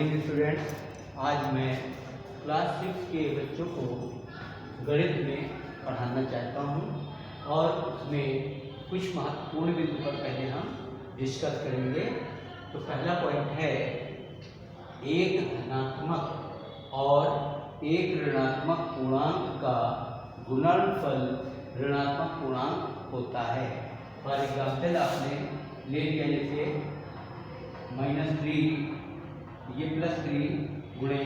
Morning students. आज मैं class 6 के बच्चों को गणित में पढ़ाना चाहता हूं और उसमें कुछ महत्वपूर्ण बिंदु पर पहले हम डिस्कस करेंगे। तो पहला पॉइंट है एक धनात्मक और एक ऋणात्मक पूर्णांक का गुणनफल ऋणात्मक पूर्णांक होता है। फॉर एग्जाम्पल आपने ले लिया जैसे -3 ये +3 गुणे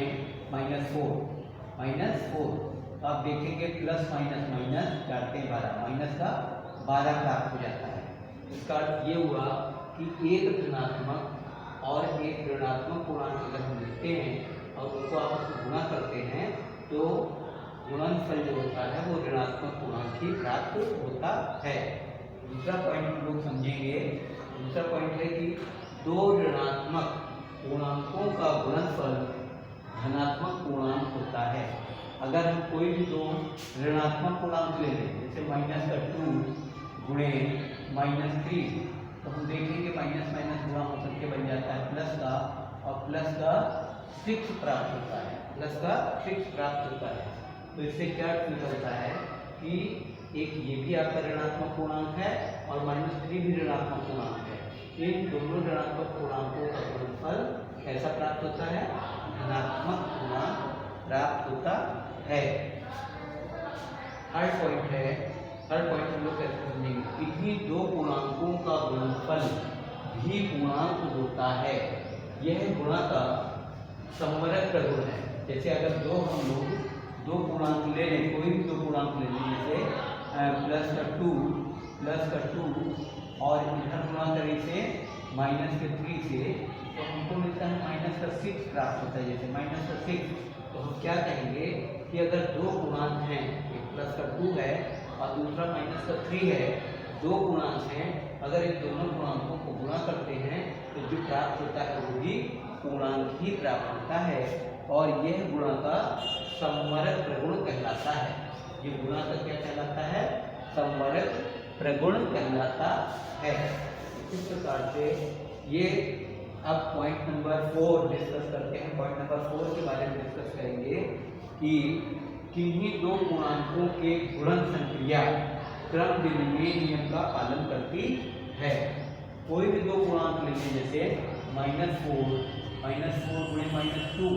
-4 तो आप देखेंगे प्लस माइनस माइनस काटते 12 माइनस का 12 प्राप्त हो जाता है। इसका अर्थ ये हुआ कि एक धनात्मक और एक ऋणात्मक पूर्णांक अगर हम लिखते हैं और उनको आपस में गुणा करते हैं तो गुणनफल जो होता है वो ऋणात्मक पूर्णांक ही प्राप्त होता है। दूसरा पॉइंट हम लोग समझेंगे। दूसरा पॉइंट है कि दो ऋणात्मक पूर्णांकों का गुणनफल धनात्मक पूर्णांक होता है। अगर हम कोई भी दो ऋणात्मक पूर्णांक ले लें जैसे -2 गुणे -3 तो हम देखेंगे माइनस माइनस गुणा होकर के बन जाता है प्लस का और प्लस का 6 प्राप्त होता है। प्लस का 6 प्राप्त होता है। तो इससे क्या निकलता है कि एक ये भी आपका ऋणात्मक पूर्णांक है और -3 भी ऋणात्मक पूर्णांक है। इन दोनों ऋणात्मक पूर्णांकों का गुणनफल कैसा प्राप्त होता है? धनात्मक पूर्णांक प्राप्त होता है। थर्ड पॉइंट हम लोग कैसे समझेंगे? किन्हीं दो पूर्णांकों का गुणनफल भी पूर्णांक होता है। यह गुणा का समवर्ग प्रगुण है। जैसे अगर हम लोग दो पूर्णांक ले लें, कोई भी दो पूर्णांक ले लें जैसे +2 और इधर गुणा करें से -3 से तो हमको मिलता है -6 प्राप्त होता है। जैसे -6 तो हम क्या कहेंगे कि अगर दो पूर्णांक हैं, एक +2 है और दूसरा -3 है, दो पूर्णांक हैं, अगर इन दोनों पूर्णांकों को गुणा करते हैं तो जो प्राप्त होता है वो भी पूर्णांक ही प्राप्त होता है और यह गुणा का समवर्ग प्रगुण कहलाता है। ये गुणा का क्या कहलाता है? समवर्ग प्रगुण कहलाता है। इस प्रकार से ये अब पॉइंट नंबर 4 डिस्कस करते हैं। पॉइंट नंबर 4 के बारे में डिस्कस करेंगे कि किन्हीं दो पूर्णांकों के गुणन संक्रिया क्रम विनिमय नियम का पालन करती है। कोई भी दो पूर्णांक ले लीजिए जैसे -4 गुणे -2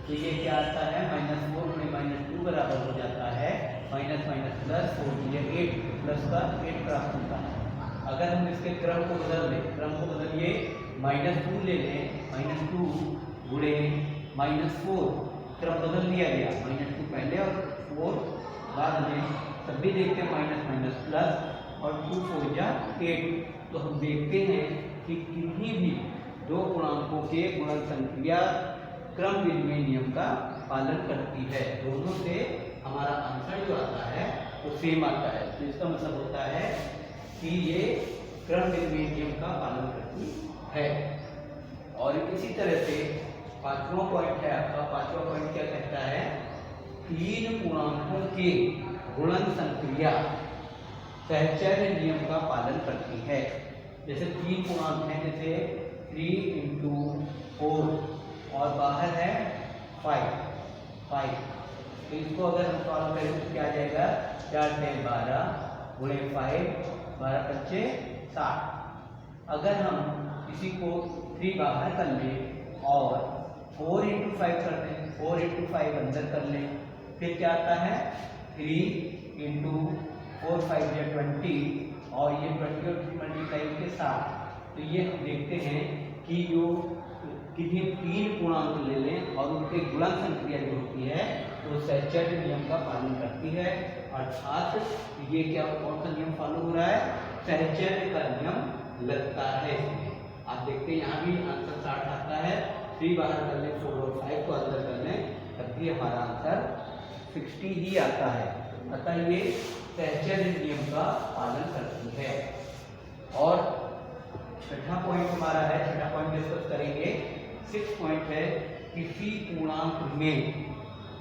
तो ये क्या आता है? -4 गुणे -2 बराबर हो जाता है -4 ये 8 प्लस का 8 प्राप्त होता है। अगर हम इसके क्रम को बदलिए -2 ले लें, -2 गुणे -4 क्रम बदल दिया गया, -2 पहले और 4 बाद में, तब भी देखते हैं माइनस प्लस और 2 4 जा 8। तो हम देखते हैं कि किन्हीं भी दो पूर्णांकों के गुणन संक्रिया क्रम विनिमय नियम का पालन करती है। दोनों से हमारा आंसर जो आता है वो सेम आता है। तो इसका मतलब होता है कि ये क्रम विनिमय नियम का पालन करती है। और इसी तरह से पांचवा पॉइंट है आपका। पांचवा पॉइंट क्या कहता है? तीन पूर्णांकों के गुणन संक्रिया सहचर्य नियम का पालन करती है। जैसे तीन पूर्णांक हैं जैसे 3 × 4 और बाहर है 5। तो इसको अगर हम सॉल्व करें तो क्या आ जाएगा? 4 × 12 गुणे 5 12 × 60। अगर हम इसी को 3 बाहर कर लें और 4 × 5 कर दें, 4 × 5 अंदर कर लें, फिर क्या आता है? 3 × 4 5 या 20 और ये 20 और 3 मल्टीप्लाई के 60। तो ये हम देखते हैं कि जो किन्हीं तीन पूर्णांक ले लें और उनके गुणन संक्रिया जो होती है तो सहचर्य नियम का पालन करती है। अर्थात ये क्या कौन सा नियम फॉलो हो रहा है? सहचर्य का नियम लगता है। आप देखते हैं यहाँ भी आंसर 60 आता है। 3 बाहर कर लें, 4 और 5 को अंदर कर लें, तब भी हमारा आंसर 60 ही आता है। अतः ये सहचर्य नियम का पालन करती है। और छठा पॉइंट हमारा है, छठा पॉइंट डिस्कस करेंगे। 6 पॉइंट है किसी पूर्णांक में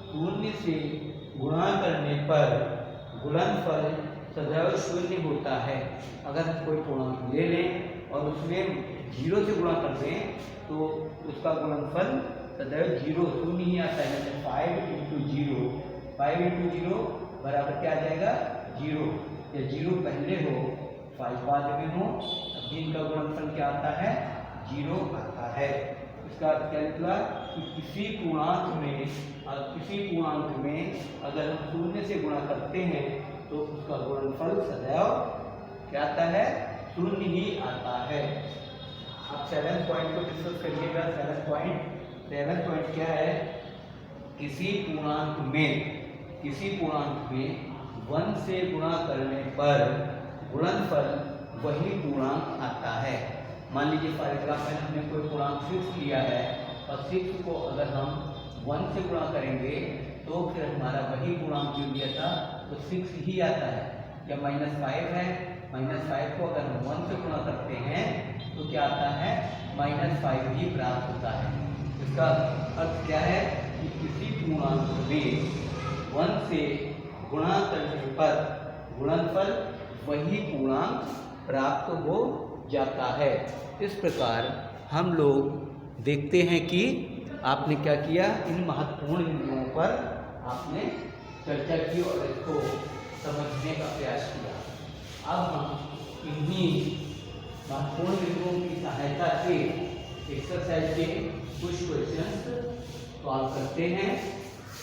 शून्य से गुणा करने पर गुणनफल सदैव शून्य होता है। अगर हम कोई पूर्णांक ले लें और उसमें 0 से गुणा कर दें तो उसका गुणनफल सदैव जीरो शून्य ही आता है। मतलब 5 इंटू जीरो, 5 इंटू जीरो बराबर क्या आ जाएगा? जीरो। या जीरो पहले हो 5 बाद में हो, तब इनका गुणनफल क्या आता है? जीरो आता है। इसका अर्थ क्या निकला कि किसी पूर्णांक में अगर हम शून्य से गुणा करते हैं तो उसका गुणनफल सदैव क्या आता है? शून्य ही आता है। अब 7 पॉइंट को डिस्कस करिएगा। 7 पॉइंट क्या है? किसी पूर्णांक में 1 से गुणा करने पर गुणनफल वही पूर्णांक आता है। मान लीजिए फॉर एग्जाम्पल हमने कोई पूर्णांक 6 लिया है और 6 को अगर हम 1 से गुणा करेंगे तो फिर हमारा वही पूर्णांक जो दिया था तो 6 ही आता है। या -5 है, -5 को अगर हम 1 से गुणा करते हैं तो क्या आता है? -5 ही प्राप्त होता है। इसका अर्थ क्या है कि किसी पूर्णांक में 1 से गुणा करने पर गुणनफल वही पूर्णांक प्राप्त हो जाता है। इस प्रकार हम लोग देखते हैं कि आपने क्या किया, इन महत्वपूर्ण बिंदुओं पर आपने चर्चा की और इसको समझने का प्रयास किया। अब हम इन्हीं महत्वपूर्ण बिंदुओं की सहायता से एक्सरसाइज के कुछ क्वेश्चंस सॉल्व करते हैं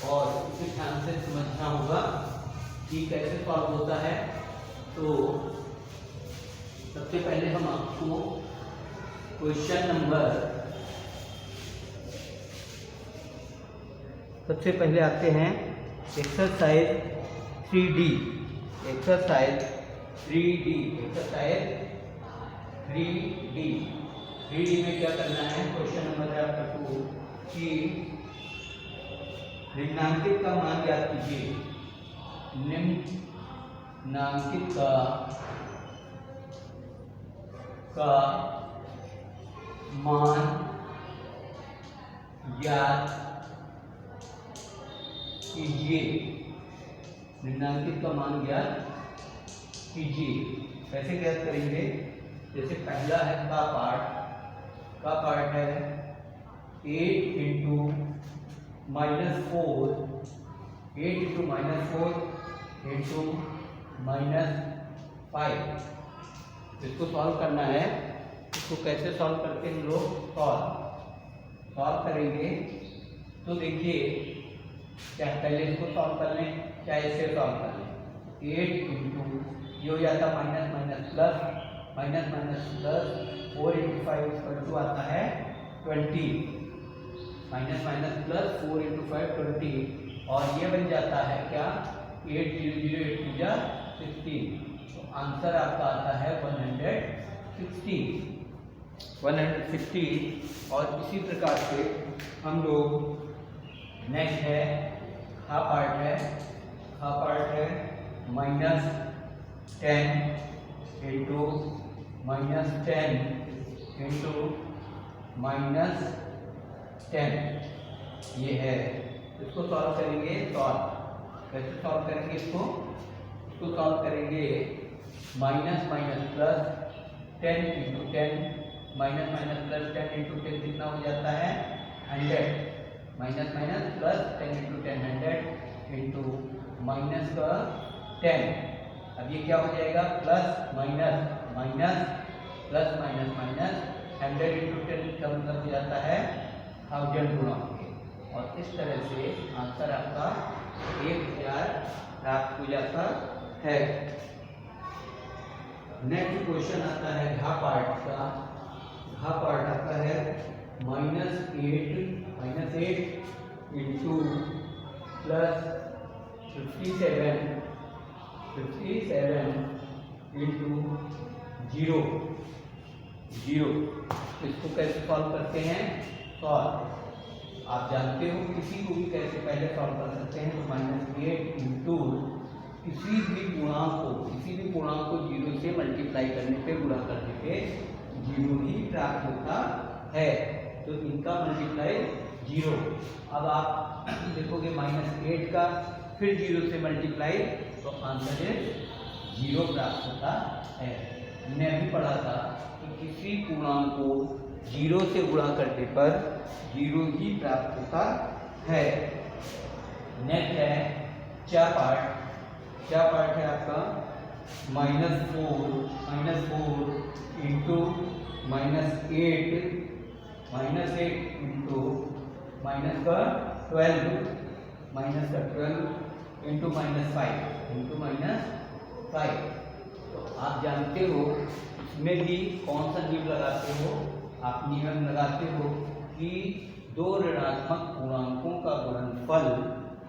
और इसे ध्यान से समझना होगा कि कैसे सॉल्व होता है। तो सबसे पहले हम आपको क्वेश्चन नंबर, सबसे पहले आते हैं एक्सरसाइज 3D। एक्सरसाइज 3D में क्या करना है? क्वेश्चन नंबर है आपका 2 कि निम्नांकित का मान ज्ञात कीजिए। निम्नांकित का मान ज्ञात कीजिए। निम्नांकित का मान ज्ञात कीजिए। कैसे ज्ञात करेंगे? जैसे पहला है का पार्ट है 8 इंटू -4 इंटू -5। इसको सॉल्व करना है। इसको कैसे सॉल्व करते हैं हम लोग? सॉल्व करेंगे तो देखिए, क्या पहले इसको सॉल्व कर लें, क्या इसे सॉल्व कर लें। 8 इंटू ये हो जाता प्लस 4 इंटू 5 आता है 20, प्लस 4 इंटू 5 20, और ये बन जाता है क्या? 8 0 0 8 जा 16। तो आंसर आपका आता है 160। और इसी प्रकार से हम लोग नेक्स्ट है खा पार्ट है -10 इंटू -10 इंटू -10। ये है, इसको सॉल्व करेंगे। कैसे सॉल्व करेंगे इसको सॉल्व करेंगे प्लस 10 इंटू 10 प्लस 10 इंटू 10 कितना हो जाता है? 100। Plus 10 into 10 100 into -10। अब ये क्या हो जाएगा? प्लस प्लस 100 इंटू 10 का मतलब हो जाता है 1000 गुणा होंगे। और इस तरह से आंसर आपका 1000 प्राप्त हो जाता है। नेक्स्ट क्वेश्चन आता है घा पार्ट का। घा पार्ट आता है -8 इंटू प्लस 57 इंटू 0। इसको कैसे सॉल्व करते हैं? आप जानते हो किसी को भी कैसे पहले सॉल्व कर सकते हैं। तो -8 इंटू किसी भी पूर्णांक को 0 से मल्टीप्लाई करने पे, गुणा करने पे 0 ही प्राप्त होता है। तो इनका मल्टीप्लाई 0। अब आप देखोगे -8 का फिर 0 से मल्टीप्लाई, तो आंसर 0 प्राप्त होता है। हमने अभी पढ़ा था कि किसी पूर्णांक को जीरो से गुणा करने पर जीरो ही प्राप्त होता है। नेक्स्ट है क्या पार्ट है आपका -4 इंटू -8 इंटू -12 इंटू -5 तो आप जानते हो इसमें भी कौन सा नियम लगाते हो, आप नियम लगाते हो कि दो ऋणात्मक पूर्णांकों का गुणनफल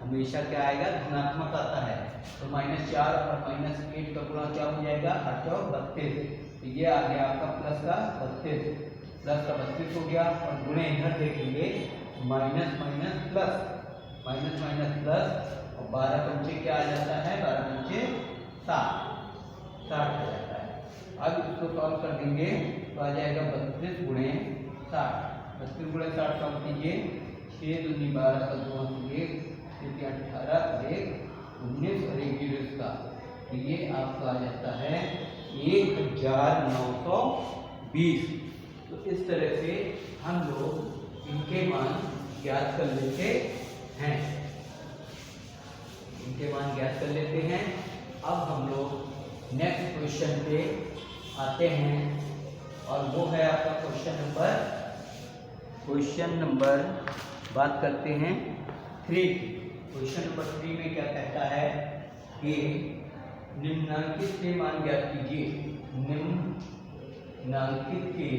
हमेशा क्या आएगा, धनात्मक आता है। तो -4 और -8 का गुणा क्या हो जाएगा, 8 और 32। तो ये आ गया आपका प्लस का 32 हो गया। और गुणे इधर देखेंगे माइनस प्लस और 12 पंचे क्या आ जाता है, 12 पंचे 60 आ जाता है। अब इसको सॉल्व कर देंगे तो आ जाएगा 32 गुणे 60 सॉल्व कीजिए। 6 दूनी 12 का 2 1 18 1 19 और 1 0 इसका, तो ये आपका आ जाता है 1920। तो इस तरह से हम लोग इनके मान ज्ञात कर लेते हैं। अब हम लोग नेक्स्ट क्वेश्चन पे आते हैं और वो है आपका क्वेश्चन नंबर बात करते हैं 3। क्वेश्चन नंबर 3 में क्या कहता है कि निम्नलिखित के मान ज्ञात कीजिए। निम्नलिखित के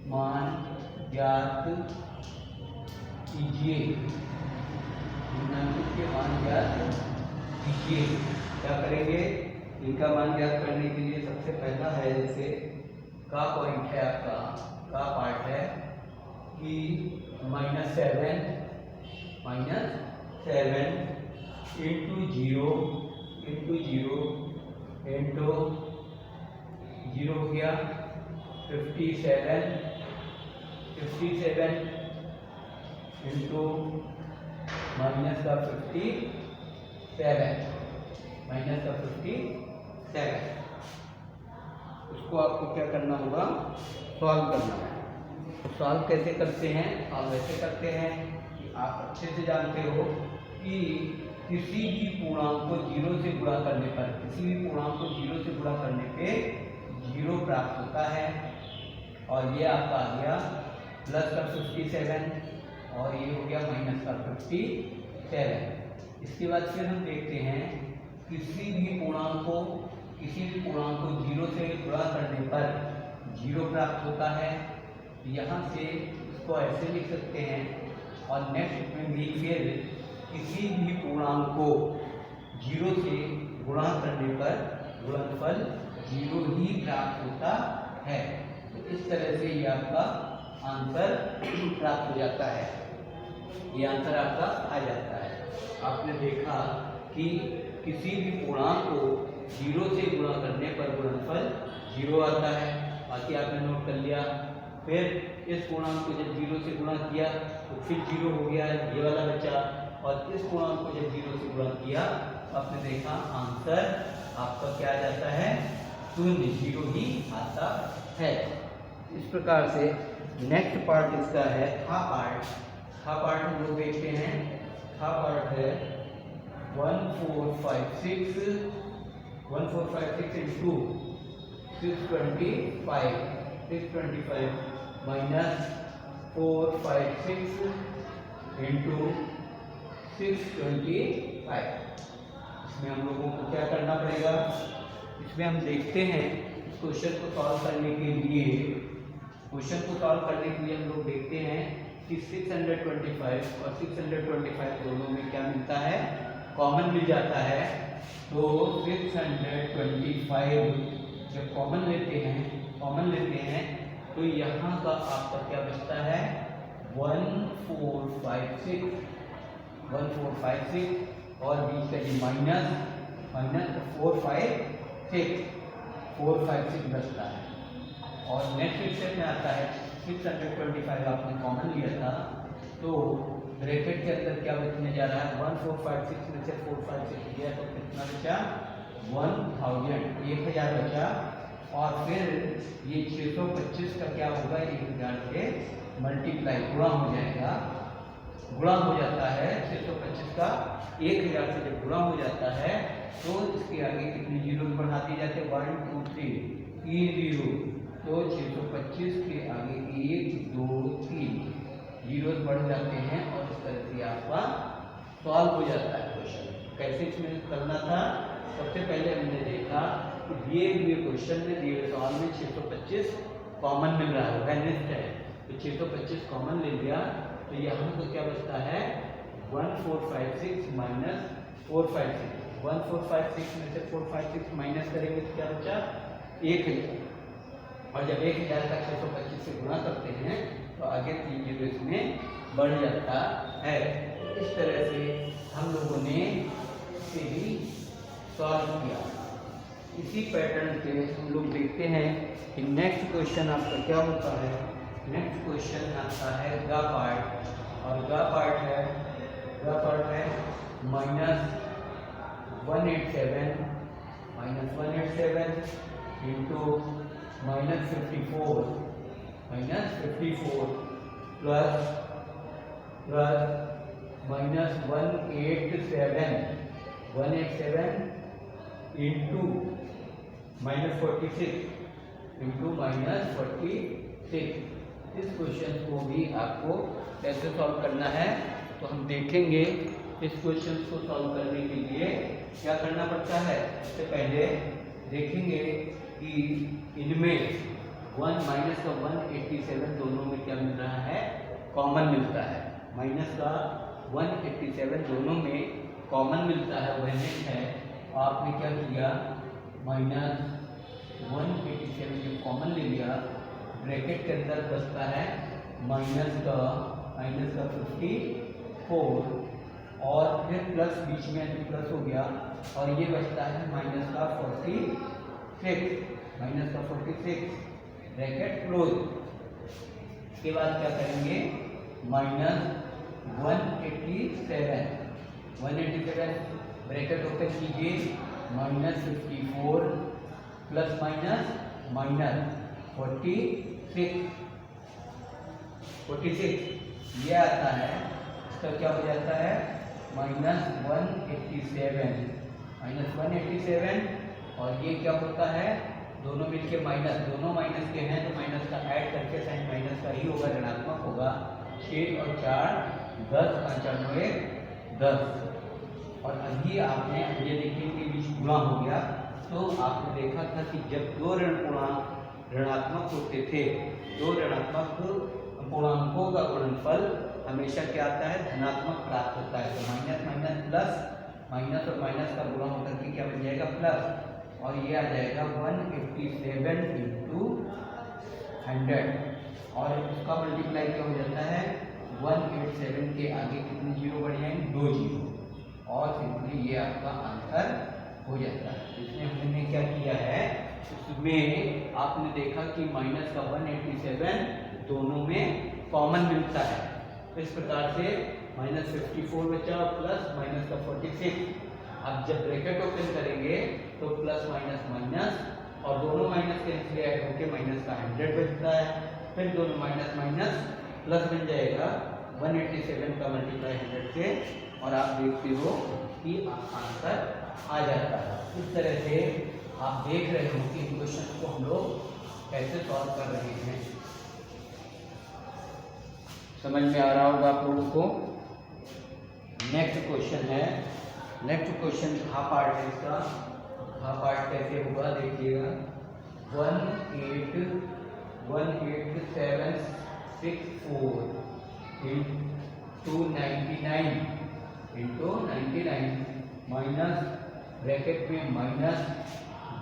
मान ज्ञात कीजिए। निम्नलिखित के मान ज्ञात कीजिए। क्या करेंगे, इनका मान ज्ञात करने के लिए सबसे पहला है, जैसे का पॉइंट है आपका, का पार्ट है कि -7 इंटू 0 हो गया 57 इंटू -57 उसको आपको क्या करना होगा, सॉल्व करना है। सॉल्व कैसे करते हैं, सॉल्व ऐसे करते हैं कि आप अच्छे से जानते हो कि किसी भी पूर्णांक को 0 से गुणा करने पर 0 प्राप्त होता है। और ये आपका आ गया प्लस का 57 और ये हो गया माइनस का 57। इसके बाद फिर हम देखते हैं किसी भी पूर्णांक को 0 से गुणा करने पर 0 प्राप्त होता है। यहाँ से इसको ऐसे लिख सकते हैं। और नेक्स्ट में भी फिर किसी भी पूर्णांक को 0 से गुणा करने पर गुणनफल 0 ही प्राप्त होता है। तो इस तरह से ये आपका आंसर प्राप्त हो जाता है, ये आंसर आपका आ जाता है। आपने देखा कि किसी भी पूर्णांक को 0 से गुणा करने पर गुणनफल 0 आता है। बाकी आपने नोट कर लिया। फिर इस पूर्णांक को जब 0 से गुणा किया तो फिर 0 हो गया, ये वाला बचा। और इस पूर्णांक को जब 0 से गुणा किया तो आपने देखा आंसर आपका क्या आ जाता है, 0 ही आता है। इस प्रकार से नेक्स्ट पार्ट इसका है था पार्ट हम लोग देखते हैं। था पार्ट है 1456 इंटू 625 माइनस 456 इंटू 625। इसमें हम लोगों को क्या करना पड़ेगा, इसमें हम देखते हैं क्वेश्चन को सॉल्व करने के लिए हम लोग देखते हैं कि 625 और 625 दोनों में क्या मिलता है, कॉमन मिल जाता है। तो 625 जब कॉमन लेते हैं तो यहाँ का आपका क्या बचता है 1456 और बीच का ये माइनस 456 बचता है। और नेक्स्ट स्टेप में आता है 625 आपने कॉमन लिया था, तो ब्रैकेट के अंदर क्या बचने जा रहा है 1456 में से 456 लिया तो कितना बचा 1000 बचा, और फिर ये 625 का क्या होगा, 1000 से मल्टीप्लाई गुणा हो जाएगा, गुणा हो जाता है 625 का 1000 से जब गुणा हो जाता है तो इसके आगे कितने जीरो बढ़ा दिए जाते हैं, 1 2 3 3 जीरो, तो 625 के आगे 1 2 3 जीरो बढ़ जाते हैं और इस तरह से आपका सॉल्व हो जाता है क्वेश्चन। कैसे इसमें करना था, सबसे पहले हमने देखा कि दिए हुए क्वेश्चन में, दिए हुए सवाल में 625 कॉमन मिल रहा है, वैनिस्ट है, तो 625 कॉमन ले लिया, तो यहाँ तो क्या बचता है 1456 माइनस 456, 1456 में से 456 माइनस करेंगे तो क्या बचा 1000, और जब 1000 का 625 से गुणा करते हैं तो आगे 3 जीरो इसमें बढ़ जाता है। इस तरह से हम लोगों ने इसे भी सॉल्व किया। इसी पैटर्न से हम लोग देखते हैं कि नेक्स्ट क्वेश्चन आपका क्या होता है। नेक्स्ट क्वेश्चन आता है गा पार्ट, और गा पार्ट है -187 इंटू -54 प्लस -187 इंटू -46 इंटू -46। इस क्वेश्चन को भी आपको कैसे सॉल्व करना है तो हम देखेंगे। इस क्वेश्चन को सॉल्व करने के लिए क्या करना पड़ता है, सबसे पहले देखेंगे कि इनमें 1 माइनस का 187 दोनों में क्या मिल रहा है, कॉमन मिलता है। माइनस का 187 दोनों में कॉमन मिलता है, वैनिस्ट है। आपने क्या किया, -187 जो कॉमन ले लिया, ब्रैकेट के अंदर बचता है माइनस का 54, और फिर प्लस बीच में प्लस हो गया, और ये बचता है माइनस का 46, ब्रैकेट क्लोज। इसके बाद क्या करेंगे, -187 ब्रैकेट ओपन कीजिए, -54 प्लस माइनस -46 ये आता है। इसका क्या हो जाता है, -187 और ये क्या होता है, दोनों मिलके माइनस, दोनों माइनस के हैं तो माइनस का ऐड करके साइन माइनस का ही होगा, ऋणात्मक होगा। 6 और 4 10, 95 10। और अभी आपने ये देखिए कि बीच गुणा हो गया, तो आपने देखा था कि जब दो ऋणात्मक होते थे, दो ऋणात्मक पूर्णांकों का गुणनफल हमेशा क्या आता है, धनात्मक प्राप्त होता है। तो माइनस माइनस प्लस, माइनस और माइनस का गुणा होकर के क्या बन जाएगा, प्लस, और ये आ जाएगा 187 इंटू 100, और इसका मल्टीप्लाई क्या हो जाता है, 187 के आगे कितने जीरो बढ़ जाएंगे, 2 जीरो, और सिंपली ये आपका आंसर हो जाता है। इसमें हमने क्या किया है, इसमें आपने देखा कि माइनस का 187 दोनों में कॉमन मिलता है, तो इस प्रकार से -54 बचा प्लस माइनस का 46। अब जब ब्रैकेट ओपन करेंगे तो प्लस माइनस माइनस, और दोनों माइनस कैंसिल ऐड होकर माइनस का 100 बचता है, फिर दोनों माइनस माइनस प्लस बन जाएगा 187 का मल्टीप्लाई 100 से, और आप देखते हो कि आंसर आ जाता है। इस तरह से आप देख रहे हो कि इन क्वेश्चन को हम लोग कैसे सॉल्व कर रहे हैं। समझ में आ रहा होगा आप लोगों को। नेक्स्ट क्वेश्चन है, नेक्स्ट क्वेश्चन हाफ पार्ट है इसका। हाफ पार्ट कैसे होगा देखिएगा, 18764 इंटू 99 माइनस ब्रैकेट में माइनस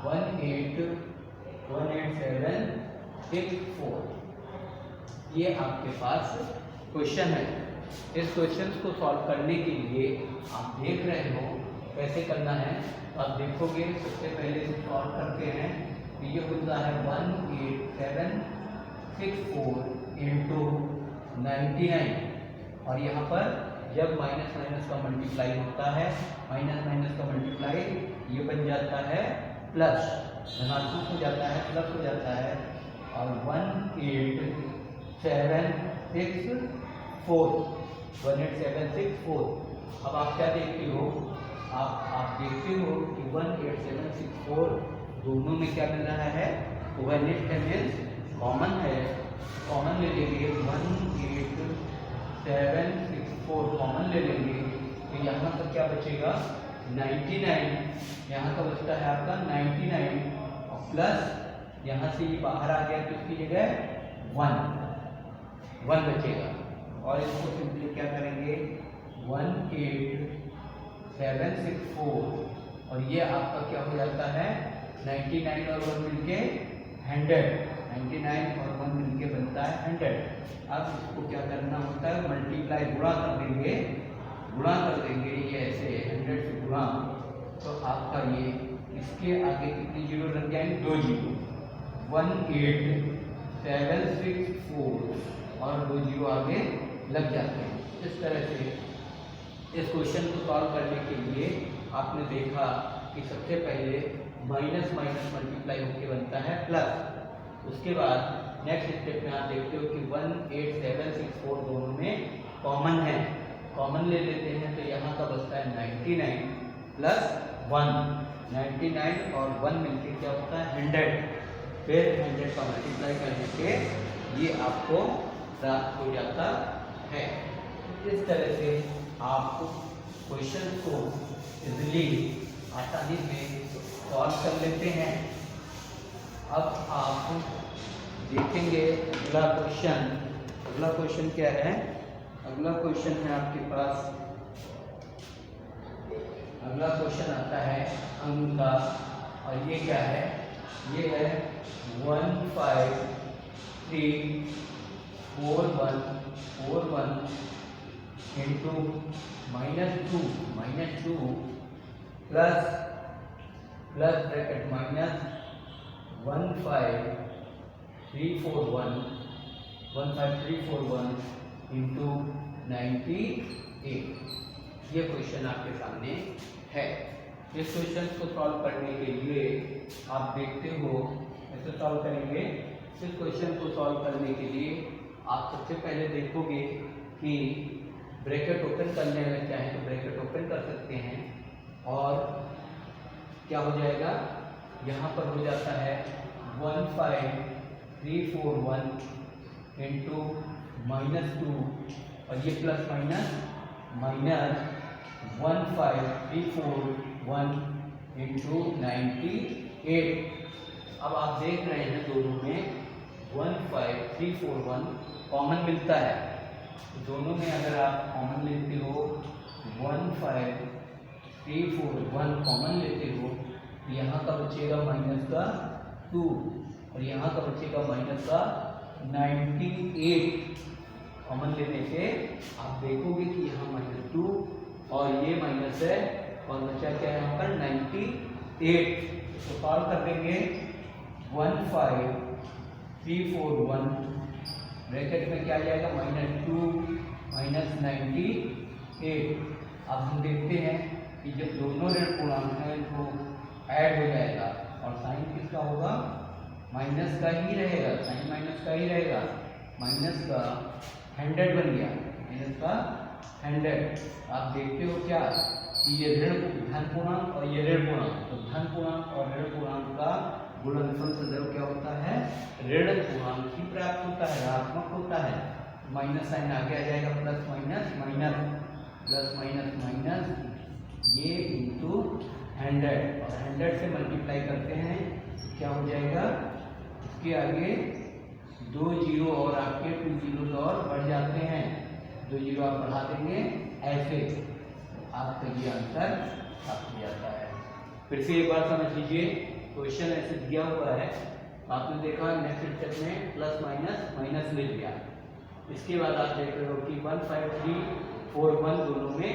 18764, ये आपके पास क्वेश्चन है। इस क्वेश्चन को सॉल्व करने के लिए आप देख रहे हो कैसे करना है, तो आप देखोगे सबसे पहले इसे सॉल्व करते हैं, तो ये होता है 18764 इंटू 99, और यहाँ पर जब माइनस माइनस का मल्टीप्लाई होता है, माइनस माइनस का मल्टीप्लाई ये बन जाता है प्लस, धनात्मक हो जाता है, प्लस हो जाता है, और 18764। अब आप क्या देखते हो, आप देखते हो कि 18764 दोनों में क्या मिल रहा है, ओवरलैप है, मीन्स कॉमन है। कॉमन ले लेंगे, 18764 कॉमन ले लेंगे, तो यहाँ पर क्या बचेगा 99, यहाँ का बचता है आपका 99, और प्लस यहाँ से ये बाहर आ गया तो इसकी जगह 1 बचेगा, और इसको सिंपली क्या करेंगे 18764, और ये आपका क्या हो जाता है 99 और 1 मिलके 100, 99 और 1 मिलके बनता है 100। अब इसको क्या करना होता है, मल्टीप्लाई, गुणा कर देंगे ये ऐसे 100 से गुणा, तो आपका ये इसके आगे कितने जीरो लग जाएंगे, 2 जीरो, 18764 और 2 जीरो आगे लग जाते हैं। इस तरह से इस क्वेश्चन को सॉल्व करने के लिए आपने देखा कि सबसे पहले माइनस माइनस मल्टीप्लाई होकर बनता है प्लस, उसके बाद नेक्स्ट स्टेप में आप देखते हो कि 18764 दोनों में कॉमन है, कॉमन ले लेते हैं, तो यहाँ का बचता है 99 प्लस 1, 99 और 1 मिलके क्या होता है 100, फिर 100 का मल्टीप्लाई करने के ये आपको प्राप्त हो जाता है। इस तरह से आप क्वेश्चन को इजीली, आसानी से सॉल्व कर लेते हैं। अब आप देखेंगे अगला क्वेश्चन क्या है, अगला क्वेश्चन है आपके पास, अगला क्वेश्चन आता है अंक का, और ये क्या है, ये है 1534141 into -2 plus bracket minus 15341 into 98। ये क्वेश्चन आपके सामने है। इस क्वेश्चन को सॉल्व करने के लिए आप देखते हो, ऐसे सॉल्व करेंगे। इस क्वेश्चन को सॉल्व करने के लिए आप सबसे पहले देखोगे कि ब्रैकेट ओपन करने में चाहें तो ब्रैकेट ओपन कर सकते हैं, और क्या हो जाएगा, यहाँ पर हो जाता है 15341 इंटू -2, और ये प्लस माइनस 15341 इंटू 98। अब आप देख रहे हैं दोनों में 15341 कॉमन मिलता है, दोनों में अगर आप कॉमन लेते हो 15341 कॉमन लेते हो, तो यहाँ का बचेगा माइनस का 2, और यहाँ का बचेगा माइनस का 98। कॉमन लेने से आप देखोगे कि यहाँ -2 और ये माइनस है, और बचा क्या है यहाँ पर 98। तो सॉल्व कर देंगे 15341 ब्रैकेट में क्या आ जाएगा -2 -98। अब हम देखते हैं कि जब दोनों ऋण पूर्णांक हैं तो ऐड हो जाएगा, और साइन किसका होगा, माइनस का ही रहेगा, साइन माइनस का ही रहेगा, माइनस का 100 बन गया, माइनस का 100। आप देखते हो क्या कि ये धन पूर्णांक और ये ऋण पूर्णांक, तो धन पूर्णांक और ऋण पूर्णांक का गुणनफल सदैव क्या होता है, ऋण पूर्णांक ही प्राप्त होता है, ऋणात्मक होता है। माइनस साइन आगे आ जाएगा, plus minus minus, plus minus minus, ये इंटू 100, और 100 से मल्टीप्लाई करते हैं, क्या हो जाएगा, इसके आगे 2 जीरो और आपके 2 जीरो और बढ़ जाते हैं, 2 जीरो आप बढ़ा देंगे, ऐसे आपका ये आंसर प्राप्त हो जाता है। फिर से एक बार समझ लीजिए, क्वेश्चन ऐसे दिया हुआ है, आपने देखा नेक्स्ट स्टेप में प्लस माइनस माइनस ले लिया, इसके बाद आप देख रहे हो कि 15341 दोनों में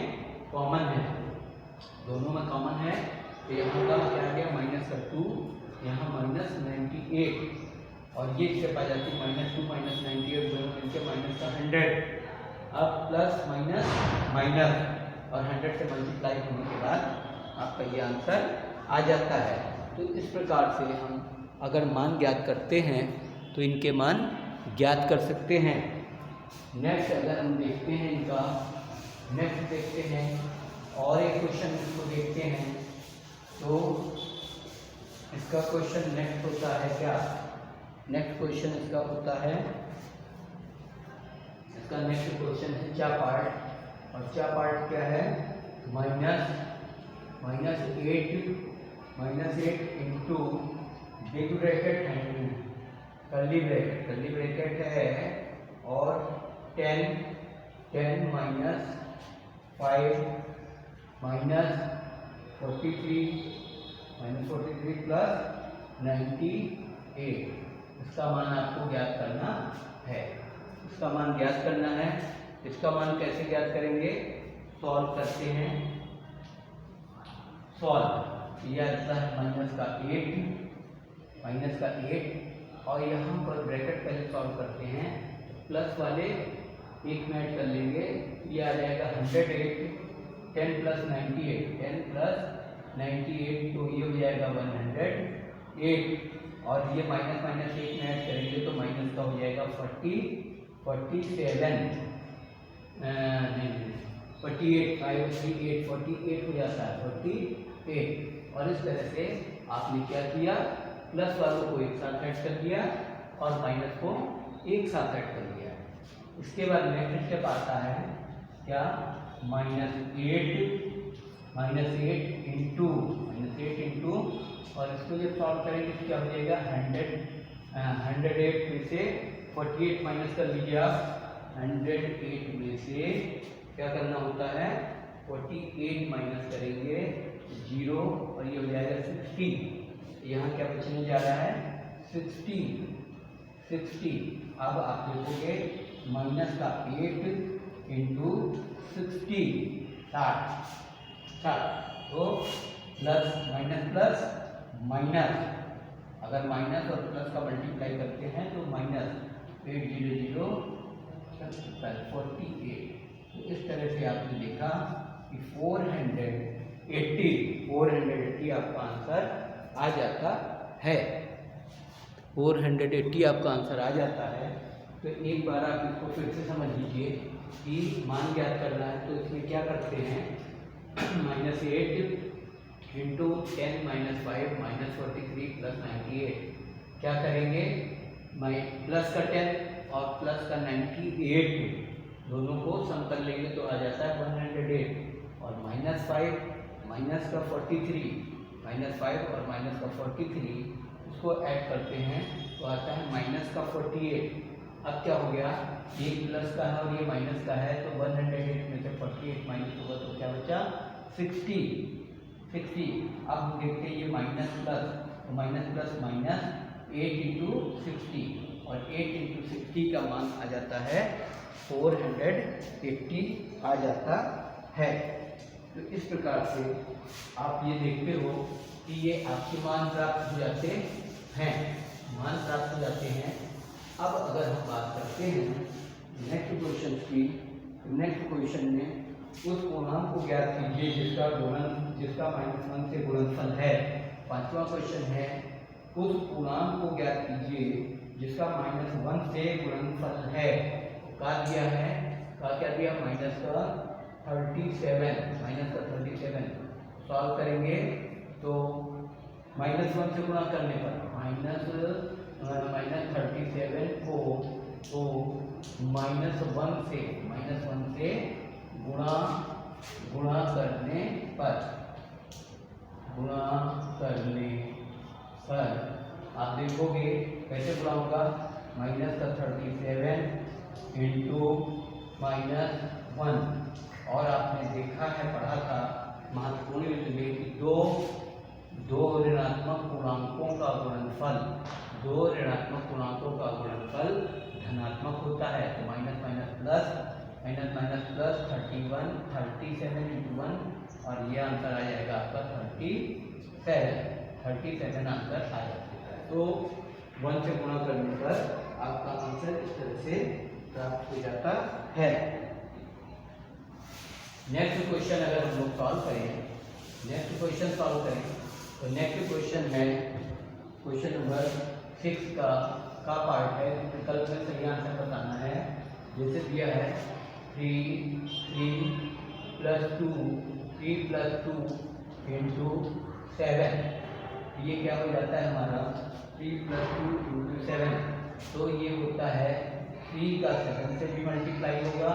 कॉमन है, दोनों में कॉमन है, तो यहाँ का क्या आ गया माइनस का 2, यहाँ -98, और ये स्टेप आ जाती है -2 -98 दोनों मिलकर माइनस का 100। अब प्लस माइनस माइनस और 100 से मल्टीप्लाई होने के बाद आपका ये आंसर आ जाता है। तो इस प्रकार से हम अगर मान ज्ञात करते हैं तो इनके मान ज्ञात कर सकते हैं। नेक्स्ट अगर हम देखते हैं इनका, नेक्स्ट देखते हैं और एक क्वेश्चन इसको देखते हैं। तो इसका क्वेश्चन नेक्स्ट होता है क्या, नेक्स्ट क्वेश्चन इसका होता है, इसका नेक्स्ट क्वेश्चन है चा पार्ट, और चा पार्ट क्या है, minus eight into big bracket है, कर्ली ब्रैकेट है, और 10 माइनस 5 माइनस 43 प्लस 98, इसका मान आपको ज्ञात करना है। इसका मान ज्ञात करना है। इसका मान कैसे ज्ञात करेंगे, सॉल्व करते हैं। सॉल्व, यह आता है माइनस का 8 और यहाँ पर ब्रैकेट पहले सॉल्व करते हैं, प्लस वाले एक में ऐड कर लेंगे, ये आ जाएगा 108, 10 प्लस 98, तो ये हो जाएगा 108, और ये माइनस एक में ऐड करेंगे तो माइनस का हो जाएगा 48 हो जाता है, 48। और इस तरह से आपने क्या किया, प्लस वालों को एक साथ ऐड कर दिया और माइनस को एक साथ ऐड कर दिया। इसके बाद नेक्स्ट स्टेप आता है क्या, -8 इंटू और इसको जब सॉल्व करेंगे तो क्या हो जाएगा, 108 में से 48 माइनस कर लीजिए आप, 108 में से क्या करना होता है, 48 माइनस करेंगे 0 और ये हो जाएगा 60। यहाँ क्या बचने जा रहा है, 60। अब आप देखोगे माइनस का 8 इंटू 60, 60, तो प्लस माइनस, अगर माइनस और प्लस का मल्टीप्लाई करते हैं तो माइनस 8 0 48। तो इस तरह से आपने देखा कि 480 आपका आंसर आ जाता है, 480 आपका आंसर आ जाता है। तो एक बार आप इसको फिर से समझ लीजिए कि मान ज्ञात करना है, तो इसमें क्या करते हैं, -8 इंटू 10 माइनस 5 माइनस 43 प्लस 98, क्या करेंगे, प्लस का 10 और प्लस का 98 दोनों को सम कर लेंगे तो आ जाता है 108, और -5 माइनस का 43, -5 और माइनस का 43 उसको ऐड करते हैं तो आता है माइनस का 48। अब क्या हो गया, ये प्लस का है और ये माइनस का है, तो 108 में से 48 माइनस होगा तो क्या बचा, 60। अब हम देखते हैं ये माइनस प्लस, तो माइनस 8 इंटू 60, और 8 इंटू 60 का मान आ जाता है 480 आ जाता है। तो इस प्रकार से आप ये देखते हो कि ये आपके मान प्राप्त हो जाते हैं। अब अगर हम बात करते हैं नेक्स्ट क्वेश्चन की, नेक्स्ट क्वेश्चन में उस पूर्णांक को ज्ञात कीजिए जिसका -1 से गुणनफल है। पांचवा क्वेश्चन है, उस पूर्णांक को ज्ञात कीजिए जिसका -1 से गुणनफल है। क्या दिया है, क्या दिया, माइनस का 37 सॉल्व करेंगे तो -1 से गुणा करने पर -37 को -1 से गुणा करने पर आप देखोगे कैसे गुणा होगा, -37 इंटू -1, और आपने देखा है, पढ़ा था महत्वपूर्ण में कि दो ऋणात्मक पूर्णांकों का गुणनफल धनात्मक होता है। तो माइनस प्लस 37 इंटू 1, और ये आंसर आ जाएगा आपका 37 आंसर आ जाएगा। तो 1 से गुणा करने पर आपका आंसर इस तरह से प्राप्त हो जाता है। नेक्स्ट क्वेश्चन अगर हम लोग सॉल्व करें, तो नेक्स्ट क्वेश्चन है क्वेश्चन नंबर 6 का पार्ट है। विकल्प में सही आंसर बताना है। जैसे दिया है 3 + 2 3 + 2 × 7, ये क्या हो जाता है हमारा 3 + 2 × 7, तो ये होता है 3 का 7 से भी मल्टीप्लाई होगा,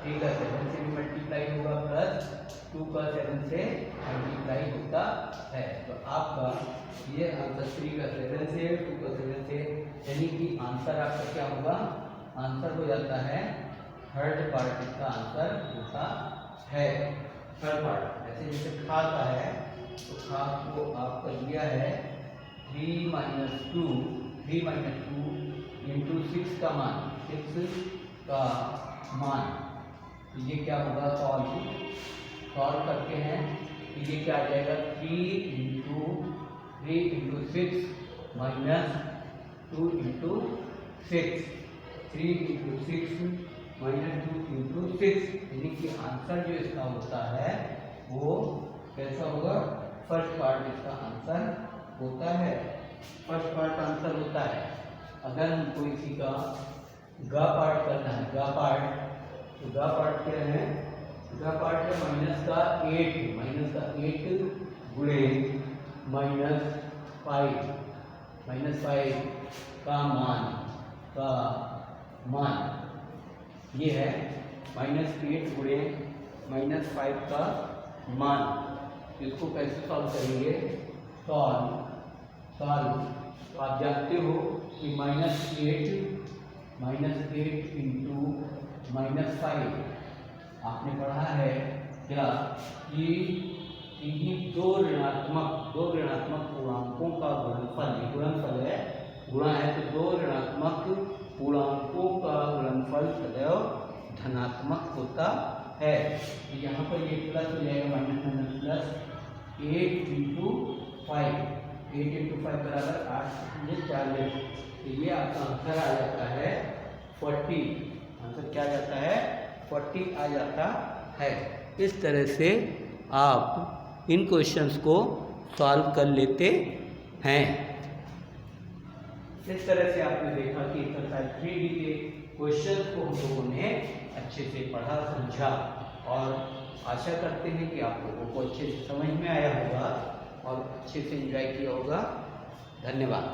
3 का 7 से भी मल्टीप्लाई होगा, प्लस 2 का 7 से मल्टीप्लाई होता है। तो आपका ये आंसर 3 का 7 से 2 का 7 से, यानी कि आंसर आपका क्या होगा, आंसर हो जाता है थर्ड पार्ट, इसका आंसर होता है थर्ड पार्ट। ऐसे जैसे खा का है तो खा को आपका दिया है 3 - 2 × 6 का मान, 6 का मान, तो ये क्या होगा, सॉल्व करते हैं तो ये क्या आ जाएगा 3 × 6 - 2 × 6, 3 × 6 - 2 × 6, यानी कि आंसर जो इसका होता है वो कैसा होगा, फर्स्ट पार्ट इसका आंसर होता है, फर्स्ट पार्ट आंसर होता है। अगर हमको इसी का गा पार्ट करना है, गा पार्ट, तो गा पार्ट क्या है, गा पार्ट है -8 गुणे -5 का मान, ये है -8 गुणे -5 का मान। इसको कैसे सॉल्व करेंगे, सॉल्व तो आप जानते हो कि -8 × -5 आपने पढ़ा है क्या कि ये दो ऋणात्मक पूर्णांकों का गुणनफल है, गुणा है, तो दो ऋणात्मक पूर्णांकों का गुणनफल सदैव धनात्मक होता है। तो यहाँ पर ये प्लस हो जाएगा, -प्लस 8 × 5 बराबर 8 × 40, तो ये आपका आंसर आ जाता है 40, आंसर क्या आ जाता है 40 आ जाता है। इस तरह से आप इन क्वेश्चंस को सॉल्व कर लेते हैं। इस तरह से आपने देखा कि एक्सरसाइज 3D के क्वेश्चंस को हम लोगों ने अच्छे से पढ़ा, समझा, और आशा करते हैं कि आप लोगों को अच्छे से समझ में आया होगा और अच्छे से एंजॉय किया होगा। धन्यवाद।